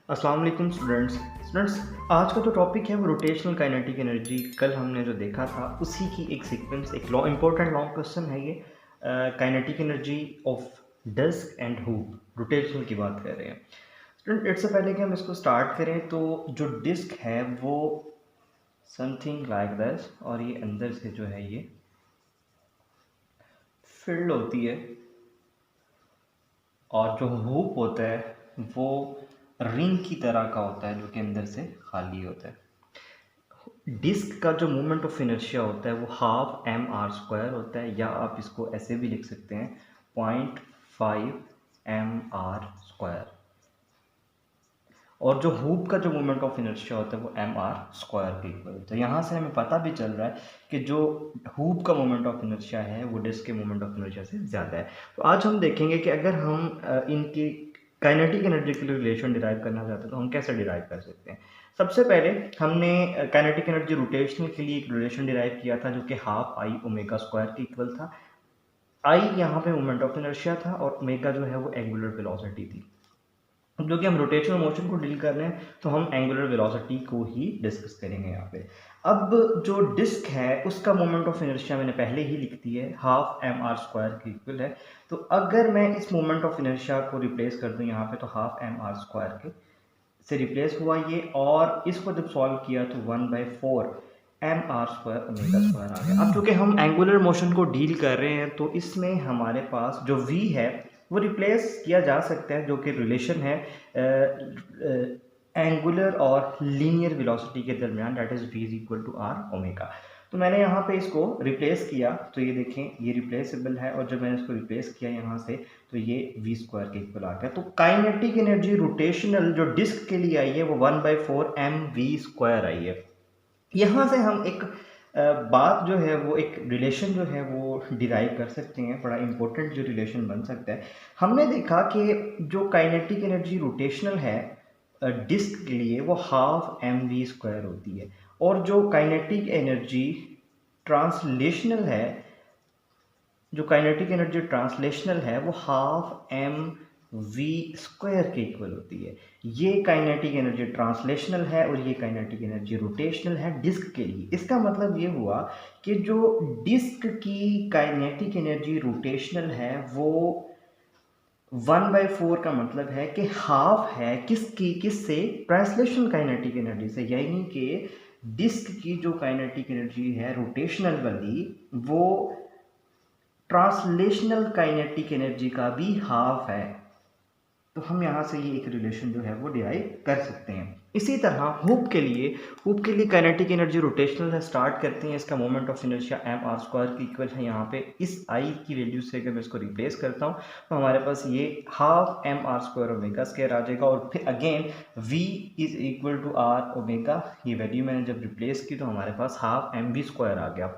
अस्सलाम वालेकुम स्टूडेंट्स। आज का जो टॉपिक है वो रोटेशनल काइनेटिक एनर्जी। कल हमने जो देखा था उसी की एक सीक्वेंस, एक इम्पोर्टेंट लॉन्ग क्वेश्चन है ये। Kinetic energy of disc and hoop, rotational की बात कर रहे हैं स्टूडेंट। इससे पहले कि हम इसको स्टार्ट करें तो जो डिस्क है वो समथिंग लाइक दिस, और ये अंदर से जो है ये फिल्ड होती है, और जो हूप होता है वो रिंग की तरह का होता है जो कि अंदर से खाली होता है। डिस्क का जो मोमेंट ऑफ इनर्शिया होता है वो हाफ एम आर स्क्वायर होता है, या आप इसको ऐसे भी लिख सकते हैं 0.5 एम आर स्क्वायर। और जो हूप का जो मोमेंट ऑफ इनर्शिया होता है वो एम आर स्क्वायर के इक्वल होता है। यहाँ से हमें पता भी चल रहा है कि जो हूप का मोमेंट ऑफ इनर्शिया है वो डिस्क के मोमेंट ऑफ इनर्शिया से ज़्यादा है। तो आज हम देखेंगे कि अगर हम इनकी काइनेटिक एनर्जी के लिए रिलेशन डिराइव करना चाहते हैं तो हम कैसे डिराइव कर सकते हैं। सबसे पहले हमने काइनेटिक एनर्जी रोटेशनल के लिए एक रिलेशन डिराइव किया था जो कि हाफ आई ओमेगा स्क्वायर के इक्वल था। आई यहाँ पे मोमेंट ऑफ इनर्शिया था और ओमेगा जो है वो एंगुलर वेलोसिटी थी। जो कि हम रोटेशनल मोशन को डील कर रहे हैं तो हम एंगुलर वेलोसिटी को ही डिस्कस करेंगे यहाँ पे। अब जो डिस्क है उसका मोमेंट ऑफ इनर्शिया मैंने पहले ही लिख दी है, हाफ एम आर स्क्वायर के इक्वल है। तो अगर मैं इस मोमेंट ऑफ इनर्शिया को रिप्लेस कर दूं यहाँ पे तो हाफ एम आर स्क्वायर के से रिप्लेस हुआ ये, और इसको जब सॉल्व किया तो 1/4 M R square omega square आ गया। अब चूंकि हम एंगुलर मोशन को डील कर रहे हैं तो इसमें हमारे पास जो v है वो रिप्लेस किया जा सकता है, जो कि रिलेशन है एंगुलर और लीनियर वेलोसिटी के दरमियान, that is v is equal to are omega. तो मैंने यहाँ पे इसको रिप्लेस किया तो ये देखें ये रिप्लेसेबल है, और जब मैंने इसको रिप्लेस किया यहाँ से तो ये v स्क्वायर के इक्वल आ गया। तो काइनेटिक एनर्जी रोटेशनल जो डिस्क के लिए आई है वो 1/4 एम वी स्क्वायर आई है। यहाँ से हम एक बात जो है वो एक रिलेशन जो है वो डिराइव कर सकते हैं, बड़ा इंपॉर्टेंट जो रिलेशन बन सकता है। हमने देखा कि जो काइनेटिक एनर्जी रोटेशनल है डिस्क के लिए वो हाफ एम वी स्क्वायर होती है, और जो काइनेटिक एनर्जी ट्रांसलेशनल है, जो काइनेटिक एनर्जी ट्रांसलेशनल है वो हाफ एम वी स्क्वायर के इक्वल होती है। ये काइनेटिक एनर्जी ट्रांसलेशनल है और ये काइनेटिक एनर्जी रोटेशनल है डिस्क के लिए। इसका मतलब ये हुआ कि जो डिस्क की काइनेटिक एनर्जी रोटेशनल है वो 1/4 का मतलब है कि हाफ है किसकी, किससे, ट्रांसलेशनल काइनेटिक एनर्जी से। यानी कि डिस्क की जो काइनेटिक एनर्जी है रोटेशनल वाली वो ट्रांसलेशनल काइनेटिक एनर्जी का भी हाफ है। तो हम यहाँ से ये एक रिलेशन जो है वो डिराइव कर सकते हैं। इसी तरह हुप के लिए काइनेटिक एनर्जी रोटेशनल है। स्टार्ट करते हैं, इसका moment of inertia M R square की इक्वल है। यहाँ पे इस आई की वैल्यू से अगर मैं इसको रिप्लेस करता हूँ तो हमारे पास ये half M R square omega square आ जाएगा, और फिर again v is equal to are omega. ये वैल्यू मैंने जब रिप्लेस की तो हमारे पास हाफ एम वी स्क्वायर आ गया।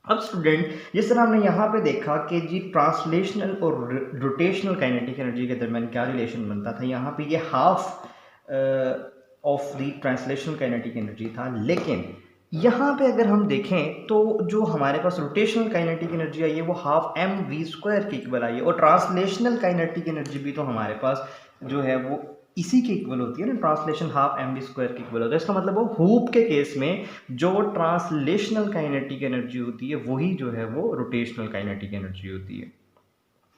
अब स्टूडेंट जिस तरह हमने यहाँ पे देखा कि जी ट्रांसलेशनल और रोटेशनल काइनेटिक एनर्जी के दरमियान क्या रिलेशन बनता था, यहाँ पे ये half of the translational kinetic energy था। लेकिन यहाँ पे अगर हम देखें तो जो हमारे पास रोटेशनल काइनेटिक एनर्जी आई है वो हाफ एम वी स्क्वायर के इक्वल आई है, और ट्रांसलेशनल काइनेटिक एनर्जी भी तो हमारे पास जो है वो इसी के इक्वल होती है ना, translation half M V square के इक्वल होता है। इसका मतलब वो हूप के केस में जो ट्रांसलेशनल काइनेटिक एनर्जी होती है वही जो है वो रोटेशनल काइनेटिक एनर्जी होती है।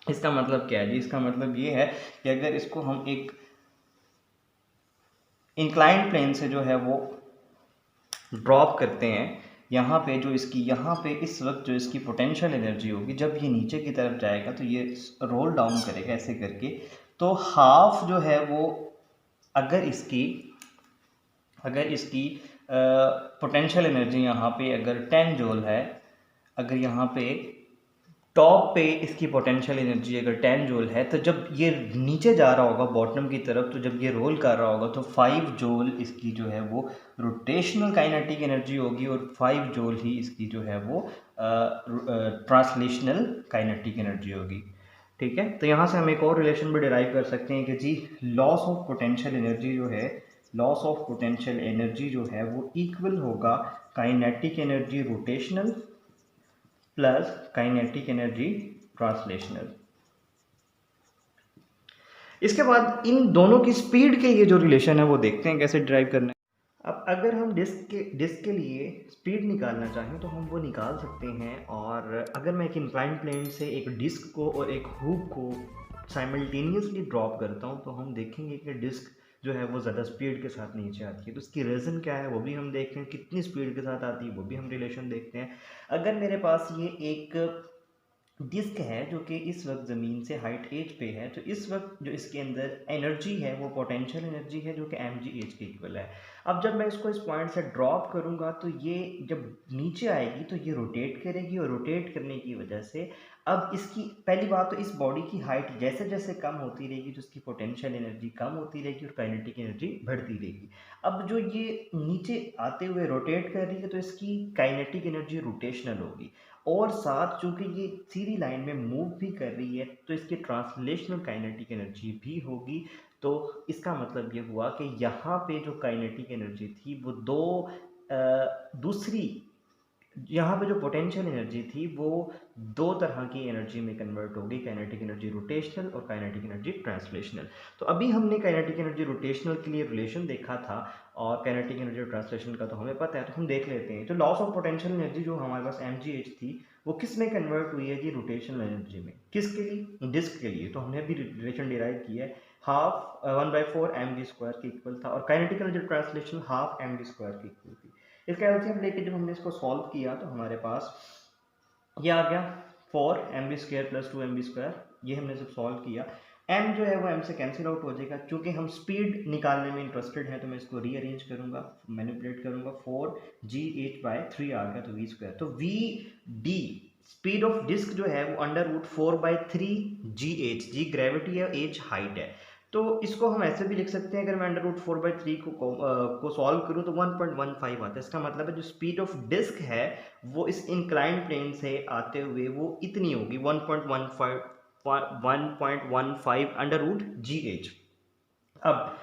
इसका मतलब क्या है जी? इसका मतलब ये है कि अगर इसको हम एक इंक्लाइंड प्लेन से जो है वो ड्रॉप करते हैं, यहाँ पे जो इसकी यहाँ पे इस वक्त जो इसकी पोटेंशियल एनर्जी होगी जब ये नीचे की तरफ जाएगा तो ये रोल डाउन करेगा ऐसे करके, तो हाफ जो है वो अगर इसकी पोटेंशियल एनर्जी यहाँ पे अगर 10 जूल है, अगर यहाँ पे टॉप पे इसकी पोटेंशियल एनर्जी अगर 10 जूल है, तो जब ये नीचे जा रहा होगा बॉटम की तरफ, तो जब ये रोल कर रहा होगा तो 5 जूल इसकी जो है वो रोटेशनल काइनेटिक एनर्जी होगी, और 5 जूल ही इसकी जो है वो ट्रांसलेशनल काइनेटिक एनर्जी होगी। ठीक है, तो यहाँ से हम एक और रिलेशन भी डिराइव कर सकते हैं कि जी लॉस ऑफ पोटेंशियल एनर्जी जो है, लॉस ऑफ पोटेंशियल एनर्जी जो है वो इक्वल होगा kinetic energy rotational plus kinetic energy translational. इसके बाद इन दोनों की स्पीड के लिए जो रिलेशन है वो देखते हैं कैसे ड्राइव करना है। अब अगर हम डिस्क के लिए स्पीड निकालना चाहें तो हम वो निकाल सकते हैं। और अगर मैं एक इंक्लाइन प्लेन से एक डिस्क को और एक हुक को साइमल्टेनियसली ड्रॉप करता हूँ तो हम देखेंगे कि डिस्क जो है वो ज़्यादा स्पीड के साथ नीचे आती है। तो उसकी रीज़न क्या है वो भी हम देखते हैं, कितनी स्पीड के साथ आती है वो भी हम रिलेशन देखते हैं। अगर मेरे पास ये एक डिस्क है जो कि इस वक्त ज़मीन से हाइट एज पे है, तो इस वक्त जो इसके अंदर एनर्जी है वो पोटेंशियल एनर्जी है जो कि एम जी एच के इक्वल है। अब जब मैं इसको इस पॉइंट से ड्रॉप करूँगा तो ये जब नीचे आएगी तो ये रोटेट करेगी, और रोटेट करने की वजह से अब इसकी पहली बात तो इस बॉडी की हाइट जैसे जैसे कम होती रहेगी तो उसकी पोटेंशियल एनर्जी कम होती रहेगी और काइनेटिक एनर्जी बढ़ती रहेगी। अब जो ये नीचे आते हुए रोटेट कर रही है तो इसकी काइनेटिक एनर्जी रोटेशनल होगी, और साथ चूंकि ये सीधी लाइन में मूव भी कर रही है तो इसकी ट्रांसलेशनल काइनेटिक एनर्जी भी होगी। तो इसका मतलब ये हुआ कि यहाँ पे जो काइनेटिक एनर्जी थी वो दूसरी यहाँ पे जो पोटेंशियल एनर्जी थी वो दो तरह की एनर्जी में कन्वर्ट होगी, काइनेटिक एनर्जी रोटेशनल और काइनेटिक एनर्जी ट्रांसलेशनल। तो अभी हमने काइनेटिक एनर्जी रोटेशनल के लिए रिलेशन देखा था, और काइनेटिक एनर्जी ट्रांसलेशन का तो हमें पता है, तो हम देख लेते हैं। तो लॉस ऑफ पोटेंशियल एनर्जी जो हमारे पास एम थी वो किस में कन्वर्ट हुई है जी? रोटेशनल एनर्जी में। किसके लिए? डिस्क के लिए। तो हमने अभी रिलेशन डिराइव किया है, हाफ 1/4 mv² के इक्वल था, और kinetic energy translation half mv² के इक्वल थी। इसका एलसीएम लेके जब हमने इसको सॉल्व किया तो हमारे पास ये आ गया 4mv² + 2mv²। ये हमने जब सॉल्व किया, m जो है वो m से कैंसिल आउट हो जाएगा। चूंकि हम स्पीड निकालने में इंटरेस्टेड हैं तो मैं इसको रीअरेंज करूंगा, मैनिपुलेट करूंगा। 4gh/3 आ गया तो v²। तो vd स्पीड ऑफ डिस्क जो है वो √4/3gh, जी ग्रेविटी है, एच हाइट है। तो इसको हम ऐसे भी लिख सकते हैं, अगर मैं √4/3 को सॉल्व करूं तो 1.15 आता है। इसका मतलब है जो स्पीड ऑफ डिस्क है वो इस इंक्लाइंड प्लेन से आते हुए वो इतनी होगी 1.15 अब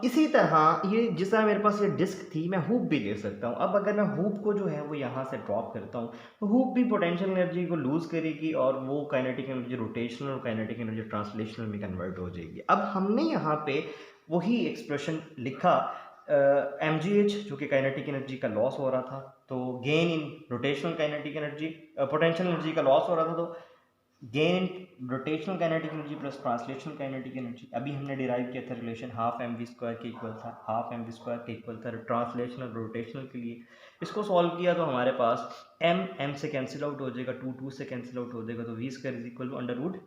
इसी तरह ये जिस तरह मेरे पास ये डिस्क थी, मैं हुप भी ले सकता हूँ। अब अगर मैं हुप को जो है वो यहाँ से ड्रॉप करता हूँ तो हुप भी पोटेंशियल एनर्जी को लूज करेगी और वो काइनेटिक एनर्जी रोटेशनल और काइनेटिक एनर्जी ट्रांसलेशनल में कन्वर्ट हो जाएगी। अब हमने यहाँ पे वही एक्सप्रेशन लिखा, एम जी एच जो कि काइनेटिक एनर्जी का लॉस हो रहा था, तो gain in rotational kinetic energy, potential energy का लॉस हो रहा था, तो gain rotational kinetic energy plus translational kinetic energy. अभी हमने डिराइव किया था रिलेशन, हाफ mv² के इक्वल था, हाफ mv² के इक्वल था ट्रांसलेशनल रोटेशनल के लिए। इसको सॉल्व किया तो हमारे पास m से कैंसिल आउट हो जाएगा, 2 से कैंसिल आउट हो जाएगा, तो v²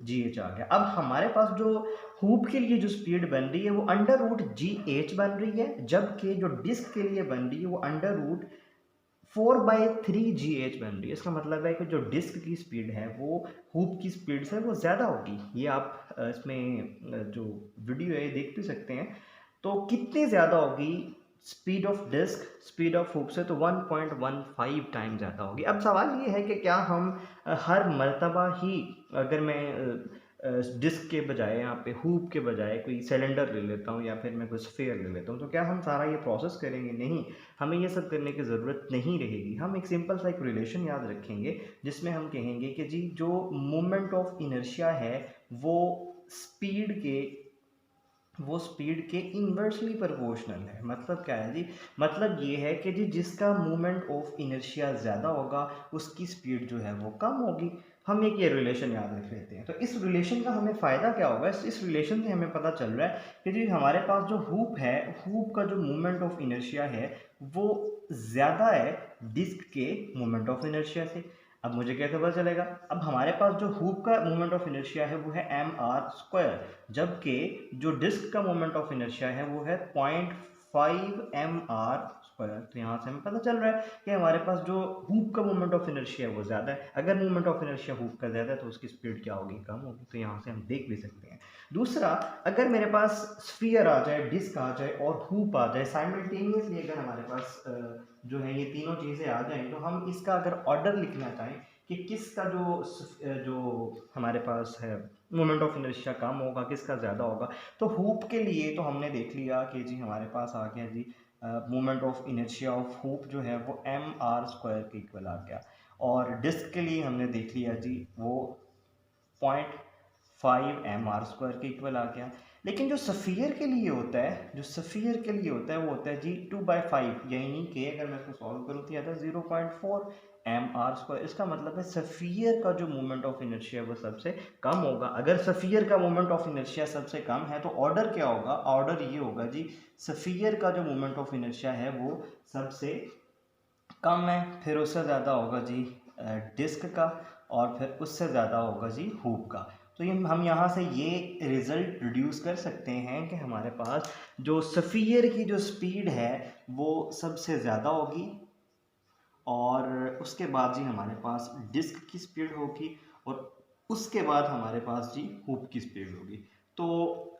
√gh आ गया। अब हमारे पास जो हुप के लिए जो स्पीड बन रही है वो √gh बन रही है, जबकि जो डिस्क के लिए बन रही है वो √4/3gh बन रही है। इसका मतलब है कि जो डिस्क की स्पीड है वो हुप की स्पीड से वो ज़्यादा होगी। ये आप इसमें जो वीडियो है देख भी सकते हैं। तो कितनी ज़्यादा होगी speed of disc speed of hoop से? तो 1.15 टाइम ज़्यादा होगी। अब सवाल ये है कि क्या हम हर मर्तबा ही, अगर मैं डिस्क के बजाय यहाँ पे हुप के बजाय कोई सिलेंडर ले लेता हूँ या फिर मैं कोई स्फीयर ले लेता हूँ, तो क्या हम सारा ये प्रोसेस करेंगे? नहीं, हमें ये सब करने की ज़रूरत नहीं रहेगी। हम एक सिंपल सा एक रिलेशन याद रखेंगे जिसमें हम कहेंगे कि जी जो मोमेंट ऑफ इनर्शिया है वो स्पीड के इन्वर्सली प्रोपोर्शनल है। मतलब क्या है जी? मतलब ये है कि जी जिसका मोमेंट ऑफ इनर्शिया ज़्यादा होगा उसकी स्पीड जो है वो कम होगी। हम एक ये रिलेशन याद रख लेते हैं। तो इस रिलेशन का हमें फ़ायदा क्या होगा? इस रिलेशन से हमें पता चल रहा है कि जी हमारे पास जो हुप है, हुप का जो मोमेंट ऑफ इनर्शिया है वो ज़्यादा है डिस्क के मोमेंट ऑफ इनर्शिया से। अब मुझे कैसे पता चलेगा? अब हमारे पास जो हुप का मोमेंट ऑफ इनर्शिया है वो है mr², जबकि जो डिस्क का मोमेंट ऑफ इनर्शिया है वो है 0.5 mr²। तो यहाँ से हमें पता चल रहा है कि हमारे पास जो हुप का मोमेंट ऑफ इनर्शिया है वो ज़्यादा है। अगर मोमेंट ऑफ इनर्शिया हुप का ज़्यादा है तो उसकी स्पीड क्या होगी? कम होगी। तो यहाँ से हम देख भी सकते हैं। दूसरा, अगर मेरे पास स्फीयर आ जाए, डिस्क आ जाए और हुप आ जाए साइमल्टेनियसली, अगर हमारे पास जो है ये तीनों चीज़ें आ जाएं, तो हम इसका अगर ऑर्डर लिखना चाहें कि किसका जो हमारे पास है मोमेंट ऑफ इनर्शिया कम होगा, किसका ज़्यादा होगा, तो हुप के लिए तो हमने देख लिया कि जी हमारे पास आ गया जी moment of inertia of hoop जो है वो mr² के इक्वल आ गया। और डिस्क के लिए हमने देख लिया जी वो 0.5 mr² के इक्वल आ गया। लेकिन जो सफ़ियर के लिए होता है, वो होता है जी 2/5, यानी कि अगर मैं इसको सॉल्व करूँ तो आता है 0.4 mr²। इसका मतलब है सफ़ियर का जो मोमेंट ऑफ इनर्शिया वो सबसे कम होगा। अगर सफ़ियर का मोमेंट ऑफ इनर्शिया सबसे कम है तो ऑर्डर क्या होगा? ऑर्डर ये होगा जी, सफ़ियर का जो मोमेंट ऑफ इनर्शिया है वो सबसे कम है, फिर उससे ज़्यादा होगा जी डिस्क का, और फिर उससे ज़्यादा होगा जी हुप का। तो ये हम यहाँ से ये रिज़ल्ट डिड्यूस कर सकते हैं कि हमारे पास जो सफ़ियर की जो स्पीड है वो सबसे ज़्यादा होगी, और उसके बाद जी हमारे पास डिस्क की स्पीड होगी, और उसके बाद हमारे पास जी हुप की स्पीड होगी। तो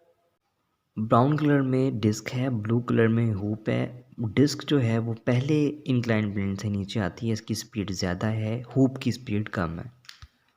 ब्राउन कलर में डिस्क है, ब्लू कलर में हुप है। डिस्क जो है वो पहले इंक्लाइंड प्लेन से नीचे आती है, इसकी स्पीड ज़्यादा है, हुप की स्पीड कम है।